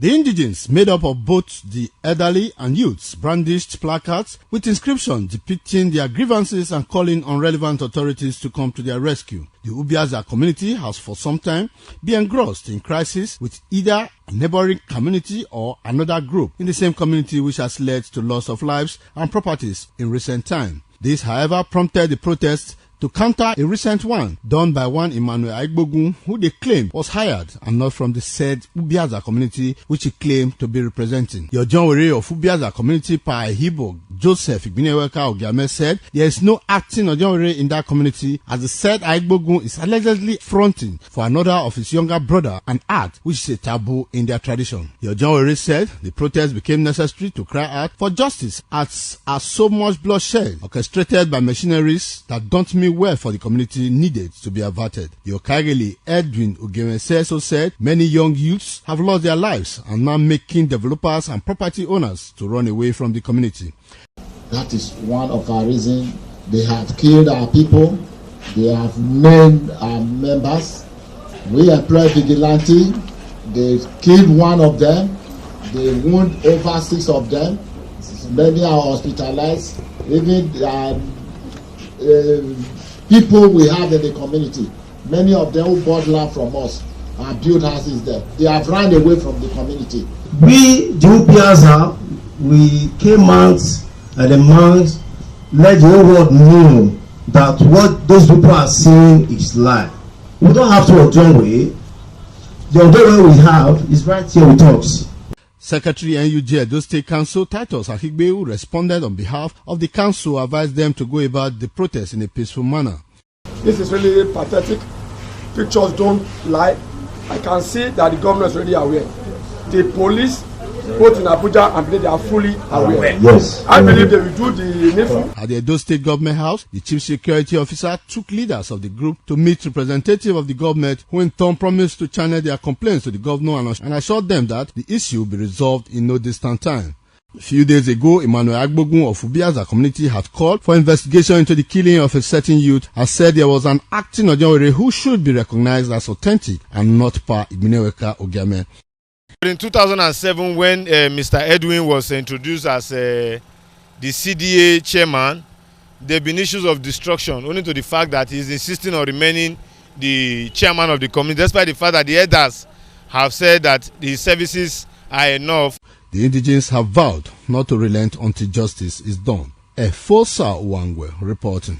The indigenes, made up of both the elderly and youths, brandished placards with inscriptions depicting their grievances and calling on relevant authorities to come to their rescue. The Ubiaza community has for some time been engrossed in crisis with either a neighboring community or another group in the same community, which has led to loss of lives and properties in recent time. This, however, prompted the protests to counter a recent one done by one Emmanuel Aigbogun, who they claim was hired and not from the said Ubiaza community, which he claimed to be representing. The Ojonwere of Ubiaza community, Pa Ehibo Joseph Igbineweka Ogiame, said there is no acting Ojonwere in that community, as the said Aigbogun is allegedly fronting for another of his younger brother, an act which is a taboo in their tradition. The Ojonwere said the protest became necessary to cry out for justice as so much bloodshed orchestrated by machineries that don't mean well for the community needed to be averted. The Okageli Edwin Ugemese also said many young youths have lost their lives and now making developers and property owners to run away from the community. That is one of our reasons. They have killed our people. They have maimed our members. We employ vigilante. They killed one of them. They wound over 6 of them. Many are hospitalized. Even people we have in the community, many of them who bought land from us and built houses there, they have run away from the community. We, the Ubiaza, we came out and demand, let the whole world know that what those people are saying is lie. We don't have to Ojonwe. The Ojonwe we have is right here with us. Secretary NUJ Edo State Council Titus Ahigbeu responded on behalf of the council, advised them to go about the protest in a peaceful manner. This is really pathetic. Pictures don't lie. I can see that the government is already aware. The police, both in Abuja and Benin, they are fully aware. Yes. I believe they will do the needful. At the Edo State Government House, the Chief Security Officer took leaders of the group to meet representatives of the government, who in turn promised to channel their complaints to the governor and assured them that the issue will be resolved in no distant time. A few days ago, Emmanuel Aigbogun of Ubiaza community had called for investigation into the killing of a certain youth and said there was an acting Ojonwere who should be recognized as authentic and not Pa Igbineweka Ogiame. In 2007, when Mr. Edwin was introduced as the CDA chairman, there have been issues of destruction, owing to the fact that he is insisting on remaining the chairman of the community, despite the fact that the elders have said that the services are enough. The indigenes have vowed not to relent until justice is done. Efosa Uwangwe reporting.